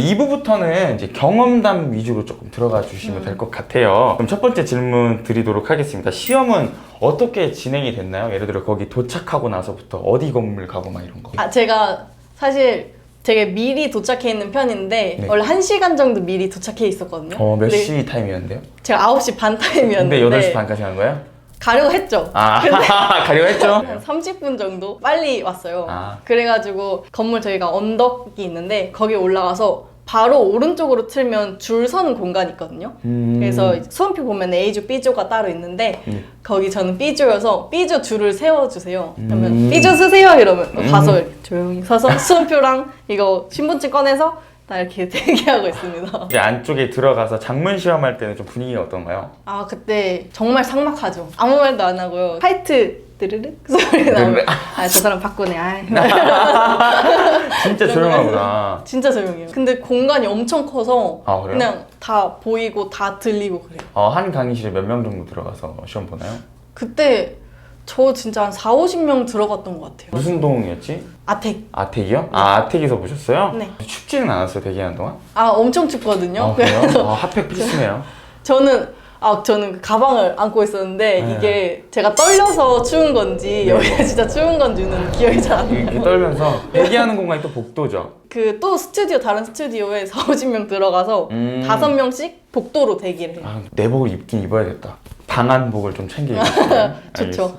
2부부터는 이제 경험담 위주로 조금 들어가 주시면 될 것 같아요. 그럼 첫 번째 질문 드리도록 하겠습니다. 시험은 어떻게 진행이 됐나요? 예를 들어 거기 도착하고 나서부터 어디 건물 가고 막 이런 거. 제가 사실 되게 미리 도착해 있는 편인데 네. 원래 1시간 정도 미리 도착해 있었거든요. 몇 근데 시 타임이었는데요? 제가 9시 반 타임이었는데 근데 8시 반까지 한 거예요? 가려고 했죠. 가려고 했죠? 한 30분 정도 빨리 왔어요. 아. 그래가지고 건물 저희가 언덕이 있는데 거기 올라가서 바로 오른쪽으로 틀면 줄 서는 공간이 있거든요. 그래서 수험표 보면 A조, B조가 따로 있는데 거기 저는 B조여서 B조 줄을 세워주세요. 그러면 B조 쓰세요 이러면 가서 이렇게 조용히 서서 수험표랑 이거 신분증 꺼내서 다 이렇게 대기하고 있습니다. 이제 안쪽에 들어가서 장문 시험할 때는 좀 분위기가 어떤가요? 그때 정말 삭막하죠. 아무 말도 안 하고요. 화이트 드르륵 소리 나면 저 사람 바꾸네. 진짜 조용하구나. 진짜 조용해요. 근데 공간이 엄청 커서 그래요? 그냥 다 보이고 다 들리고 그래요. 한 강의실에 몇 명 정도 들어가서 시험 보나요? 그때 저 진짜 한 4, 50명 들어갔던 것 같아요. 무슨 동이었지? 아텍. 아텍이요? 아텍에서 보셨어요? 네. 춥지는 않았어요, 대기하는 동안? 엄청 춥거든요. 그래요? 핫팩 필수네요. 저는 그 가방을 안고 있었는데 네. 이게 제가 떨려서 추운 건지 여기가 진짜 추운 건지는 기억이 잘 안 나요. 이렇게 떨면서 대기하는 공간이 또 복도죠. 또 다른 스튜디오에 4, 50명 들어가서 5명씩 복도로 대기를 해요. 내복을 입긴 입어야겠다. 방한복을 좀 챙기겠습니다. 좋죠.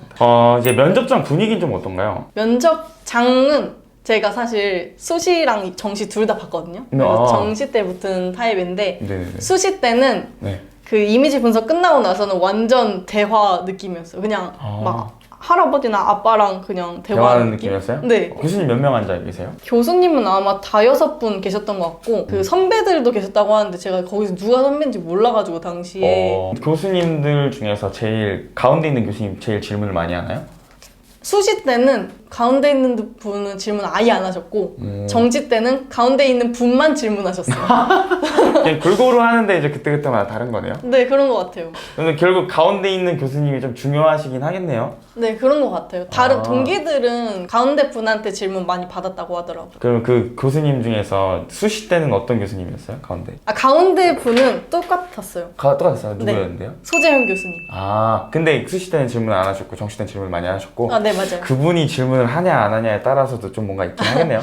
이제 면접장 분위기는 좀 어떤가요? 면접장은 제가 사실 수시랑 정시 둘 다 봤거든요. 그래서 정시 때 붙은 타입인데 네네네. 수시 때는 네. 그 이미지 분석 끝나고 나서는 완전 대화 느낌이었어요. 그냥 막 할아버지나 아빠랑 그냥 대화하는 느낌? 느낌이었어요? 네. 교수님 몇 명 앉아 계세요? 교수님은 아마 5분 계셨던 것 같고 그 선배들도 계셨다고 하는데 제가 거기서 누가 선배인지 몰라가지고 당시에 교수님들 중에서 제일 가운데 있는 교수님 제일 질문을 많이 하나요? 수시 때는 가운데 있는 분은 질문 아예 안 하셨고 정시 때는 가운데 있는 분만 질문하셨어요. 그냥 골고루 하는데 이제 그때그때마다 다른 거네요? 네, 그런 것 같아요. 근데 결국 가운데 있는 교수님이 좀 중요하시긴 하겠네요? 네, 그런 것 같아요. 다른 동기들은 가운데 분한테 질문 많이 받았다고 하더라고요. 그럼 그 교수님 중에서 수시 때는 어떤 교수님이었어요? 가운데? 가운데 분은 똑같았어요. 똑같았어요? 누구였는데요? 네, 소재현 교수님. 근데 수시 때는 질문 안 하셨고 정시 때는 질문 많이 안 하셨고 네, 맞아요. 그분이 질문을 하냐 안 하냐에 따라서도 좀 뭔가 있긴 하겠네요.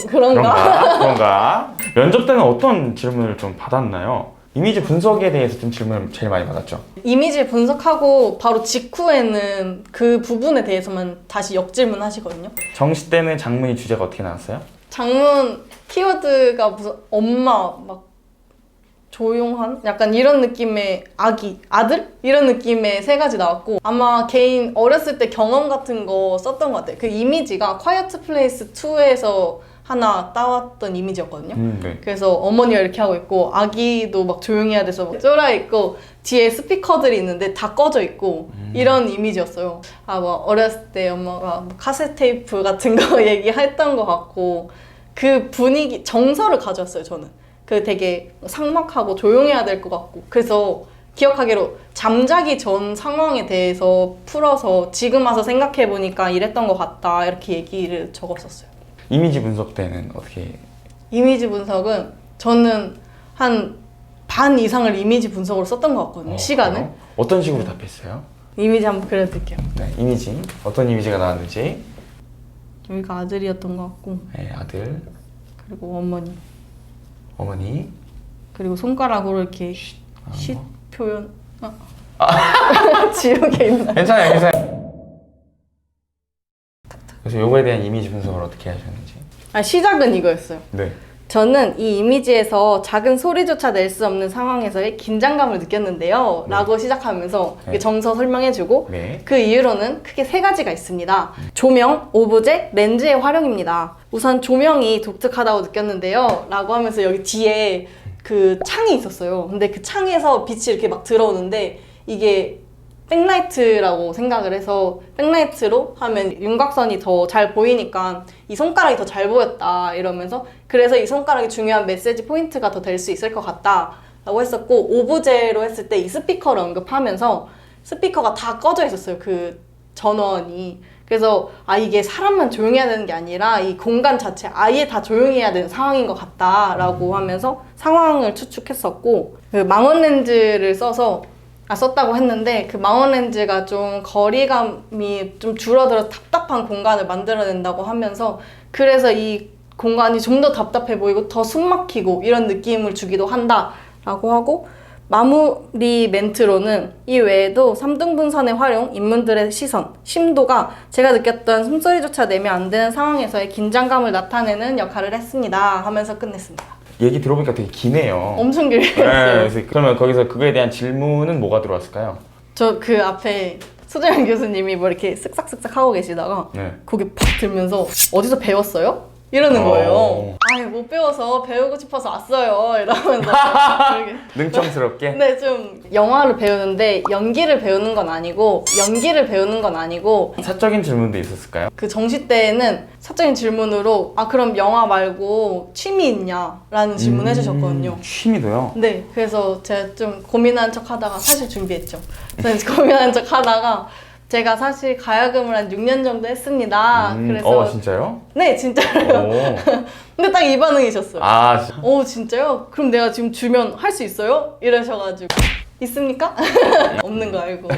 그런가? 그런가? 면접 때는 어떤 질문을 좀 받았나요? 이미지 분석에 대해서 좀 질문을 제일 많이 받았죠. 이미지 분석하고 바로 직후에는 그 부분에 대해서만 다시 역질문 하시거든요. 정시 때는 장문이 주제가 어떻게 나왔어요? 장문 키워드가 무슨 엄마 막 조용한? 약간 이런 느낌의 아들? 이런 느낌의 3가지 나왔고 아마 개인 어렸을 때 경험 같은 거 썼던 것 같아요. 그 이미지가 quiet place 2에서 하나 따왔던 이미지였거든요. 네. 그래서 어머니가 이렇게 하고 있고 아기도 막 조용해야 돼서 막 쫄아 있고 뒤에 스피커들이 있는데 다 꺼져 있고 이런 이미지였어요. 뭐 어렸을 때 엄마가 뭐 카세트 테이프 같은 거 얘기했던 것 같고 그 분위기 정서를 가져왔어요. 저는 그 되게 삭막하고 조용해야 될 것 같고 그래서 기억하기로 잠자기 전 상황에 대해서 풀어서 지금 와서 생각해보니까 이랬던 것 같다 이렇게 얘기를 적었었어요. 이미지 분석 때는 어떻게? 이미지 분석은 저는 한 반 이상을 이미지 분석으로 썼던 것 같거든요. 시간을. 그래요? 어떤 식으로 답했어요? 이미지 한번 그려드릴게요. 네, 이미지 어떤 이미지가 나왔는지. 여기가 아들이었던 것 같고 네, 아들, 그리고 어머니 그리고 손가락으로 이렇게 쉿 표현 지우개 있나요? 괜찮아요. 그래서 요거에 대한 이미지 분석을 어떻게 하셨는지. 시작은 이거였어요. 네. 저는 이 이미지에서 작은 소리조차 낼 수 없는 상황에서의 긴장감을 느꼈는데요. 라고 시작하면서 네. 정서 설명해주고 네. 그 이유로는 크게 3가지가 있습니다. 조명, 오브제, 렌즈의 활용입니다. 우선 조명이 독특하다고 느꼈는데요. 라고 하면서 여기 뒤에 그 창이 있었어요. 근데 그 창에서 빛이 이렇게 막 들어오는데 이게 백라이트라고 생각을 해서 백라이트로 하면 윤곽선이 더 잘 보이니까 이 손가락이 더 잘 보였다 이러면서 그래서 이 손가락이 중요한 메시지 포인트가 더 될 수 있을 것 같다 라고 했었고 오브제로 했을 때 이 스피커를 언급하면서 스피커가 다 꺼져 있었어요. 그 전원이. 그래서 이게 사람만 조용해야 되는 게 아니라 이 공간 자체 아예 다 조용해야 되는 상황인 것 같다라고 하면서 상황을 추측했었고, 그 망원 렌즈를 썼다고 했는데, 그 망원 렌즈가 좀 거리감이 좀 줄어들어서 답답한 공간을 만들어낸다고 하면서, 그래서 이 공간이 좀 더 답답해 보이고 더 숨막히고 이런 느낌을 주기도 한다라고 하고, 마무리 멘트로는 이 외에도 3등분선의 활용, 인물들의 시선, 심도가 제가 느꼈던 숨소리조차 내면 안 되는 상황에서의 긴장감을 나타내는 역할을 했습니다 하면서 끝냈습니다. 얘기 들어보니까 되게 기네요. 엄청 네, 길었어요. 그래서 그러면 거기서 그거에 대한 질문은 뭐가 들어왔을까요? 저 그 앞에 소재영 교수님이 뭐 이렇게 쓱싹쓱싹 하고 계시다가 네. 거기 팍 들면서 어디서 배웠어요? 이러는 거예요. 못 배워서 배우고 싶어서 왔어요. 이러면서 이렇게. 능청스럽게? 근데 좀 영화를 배우는데 연기를 배우는 건 아니고 사적인 질문도 있었을까요? 그 정시 때에는 사적인 질문으로 그럼 영화 말고 취미 있냐? 라는 질문 해주셨거든요. 취미도요? 네, 그래서 제가 좀 고민하는 척 하다가 사실 준비했죠. 그래서 고민하는 척 하다가 제가 사실 가야금을 한 6년 정도 했습니다. 그래서 진짜요? 네, 진짜로요. 오. 근데 딱 이 반응이셨어요. 진짜? 진짜요? 그럼 내가 지금 주면 할 수 있어요? 이러셔가지고 있습니까? 없는 거 알고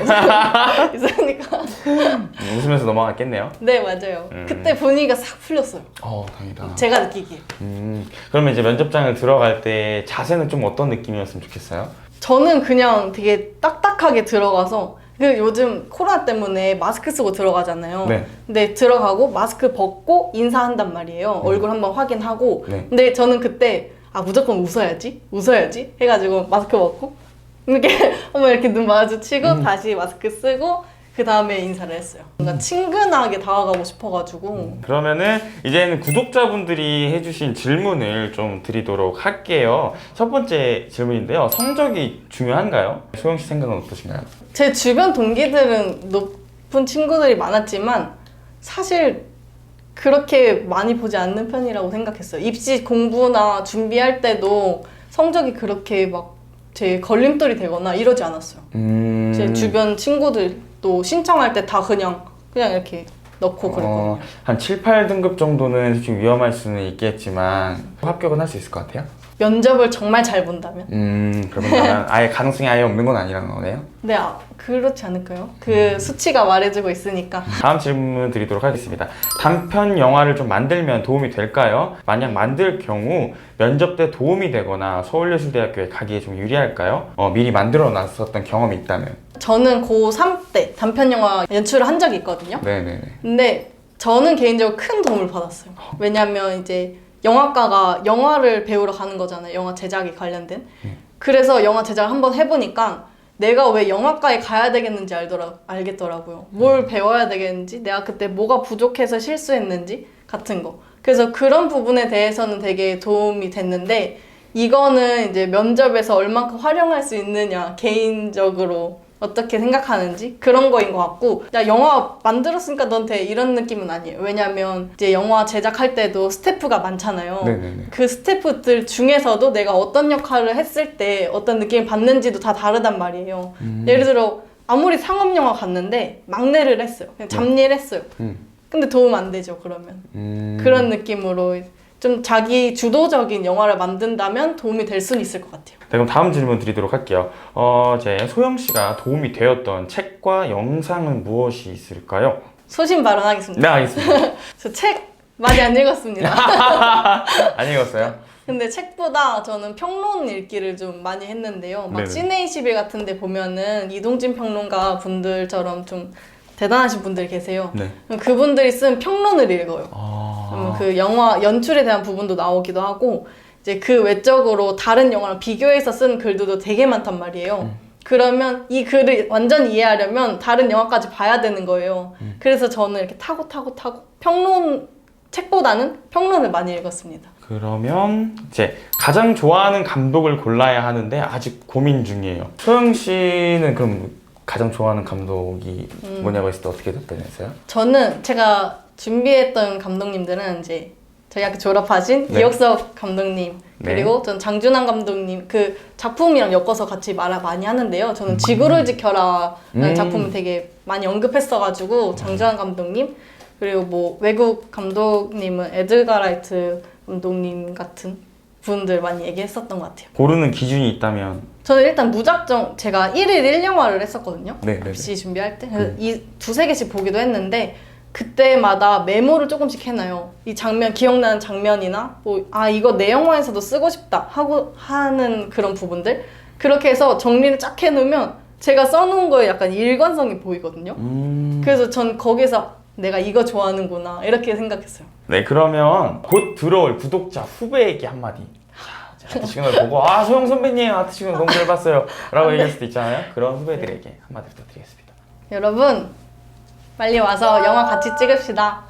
있습니까? 웃으면서 넘어갔겠네요. 네, 맞아요. 그때 분위기가 싹 풀렸어요. 다행이다. 제가 느끼기에. 그러면 이제 면접장을 들어갈 때 자세는 좀 어떤 느낌이었으면 좋겠어요? 저는 그냥 되게 딱딱하게 들어가서, 요즘 코로나 때문에 마스크 쓰고 들어가잖아요. 네. 근데 들어가고 마스크 벗고 인사한단 말이에요. 얼굴 한번 확인하고. 네. 근데 저는 그때 무조건 웃어야지 해가지고 마스크 벗고 이렇게 한번 이렇게 눈 마주치고 다시 마스크 쓰고 그 다음에 인사를 했어요. 뭔가 친근하게 다가가고 싶어가지고. 그러면은 이제는 구독자분들이 해주신 질문을 좀 드리도록 할게요. 첫 번째 질문인데요. 성적이 중요한가요? 소영 씨 생각은 어떠신가요? 제 주변 동기들은 높은 친구들이 많았지만 사실 그렇게 많이 보지 않는 편이라고 생각했어요. 입시 공부나 준비할 때도 성적이 그렇게 막 제 걸림돌이 되거나 이러지 않았어요. 제 주변 친구들도 신청할 때 다 그냥 이렇게 넣고 그랬거든요. 한 7, 8등급 정도는 솔직히 위험할 수는 있겠지만 합격은 할 수 있을 것 같아요? 면접을 정말 잘 본다면? 그러면 아예 가능성이 아예 없는 건 아니라는 거네요? 네, 그렇지 않을까요? 그 수치가 말해주고 있으니까. 다음 질문 드리도록 하겠습니다. 단편 영화를 좀 만들면 도움이 될까요? 만약 만들 경우 면접 때 도움이 되거나 서울예술대학교에 가기에 좀 유리할까요? 미리 만들어 놨었던 경험이 있다면? 저는 고3 때 단편 영화 연출을 한 적이 있거든요. 네네네. 근데 저는 개인적으로 큰 도움을 받았어요. 왜냐면 이제 영화과가 영화를 배우러 가는 거잖아요. 영화 제작에 관련된. 그래서 영화 제작을 한번 해보니까 내가 왜 영화과에 가야 되겠는지 알겠더라고요. 뭘 배워야 되겠는지, 내가 그때 뭐가 부족해서 실수했는지 같은 거. 그래서 그런 부분에 대해서는 되게 도움이 됐는데, 이거는 이제 면접에서 얼만큼 활용할 수 있느냐, 개인적으로 어떻게 생각하는지 그런 거인 것 같고, 야 영화 만들었으니까 넌 돼 이런 느낌은 아니에요. 왜냐면 이제 영화 제작할 때도 스태프가 많잖아요. 네네네. 그 스태프들 중에서도 내가 어떤 역할을 했을 때 어떤 느낌을 받는지도 다 다르단 말이에요. 예를 들어 아무리 상업 영화 갔는데 막내를 했어요. 그냥 잡일 했어요. 근데 도움 안 되죠, 그러면. 그런 느낌으로 좀 자기 주도적인 영화를 만든다면 도움이 될 수는 있을 것 같아요. 네, 그럼 다음 질문 드리도록 할게요. 제 소영 씨가 도움이 되었던 책과 영상은 무엇이 있을까요? 소신 발언하겠습니다. 네, 알겠습니다. 저 책 많이 안 읽었습니다. 안 읽었어요? 근데 책보다 저는 평론 읽기를 좀 많이 했는데요. 막 네네. 시네21 같은 데 보면은 이동진 평론가 분들처럼 좀 대단하신 분들이 계세요. 네. 그분들이 쓴 평론을 읽어요. 그러면 그 영화 연출에 대한 부분도 나오기도 하고, 이제 그 외적으로 다른 영화랑 비교해서 쓴 글들도 되게 많단 말이에요. 그러면 이 글을 완전 이해하려면 다른 영화까지 봐야 되는 거예요. 그래서 저는 이렇게 타고 책보다는 평론을 많이 읽었습니다. 그러면 이제 가장 좋아하는 감독을 골라야 하는데 아직 고민 중이에요. 소영 씨는 그럼 가장 좋아하는 감독이 뭐냐고 했을 때 어떻게 답변했어요? 저는 제가 준비했던 감독님들은 이제 저희 학교 졸업하신 네. 이혁석 감독님 네. 그리고 전 장준환 감독님 그 작품이랑 엮어서 같이 말을 많이 하는데요. 저는 지구를 지켜라라는 작품을 되게 많이 언급했어가지고 장준환 감독님 그리고 뭐 외국 감독님은 에드가 라이트 감독님 같은 분들 많이 얘기했었던 것 같아요. 고르는 기준이 있다면 저는 일단 무작정 제가 1일 1영화를 했었거든요. 네, 네, 입시 준비할 때. 그래서 이 두세 개씩 보기도 했는데 그때마다 메모를 조금씩 해놔요. 이 장면, 기억나는 장면이나 뭐, 아, 이거 내 영화에서도 쓰고 싶다 하고 하는 그런 부분들. 그렇게 해서 정리를 쫙 해놓으면 제가 써놓은 거에 약간 일관성이 보이거든요. 그래서 전 거기서 내가 이거 좋아하는구나 이렇게 생각했어요. 네, 그러면 곧 들어올 구독자 후배에게 한마디. 자, 아트 시그널 보고 아 소영 선배님 아트 시그널 너무 잘 봤어요 라고 얘기할 수도 있잖아요. 그런 후배들에게 한마디 부탁드리겠습니다. 여러분 빨리 와서 영화 같이 찍읍시다.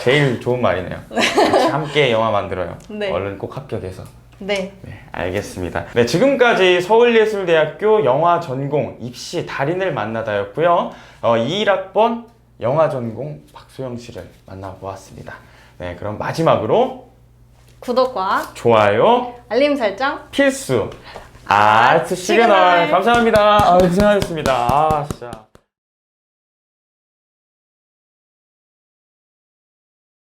제일 좋은 말이네요. 같이 함께 영화 만들어요. 네. 얼른 꼭 합격해서. 네. 네, 알겠습니다. 네, 지금까지 서울예술대학교 영화 전공 입시 달인을 만나다였고요. 21학번 영화 전공 박소영 씨를 만나보았습니다. 네, 그럼 마지막으로 구독과 좋아요, 알림 설정 필수 아트 시그널 감사합니다. 고생하셨습니다. 진짜.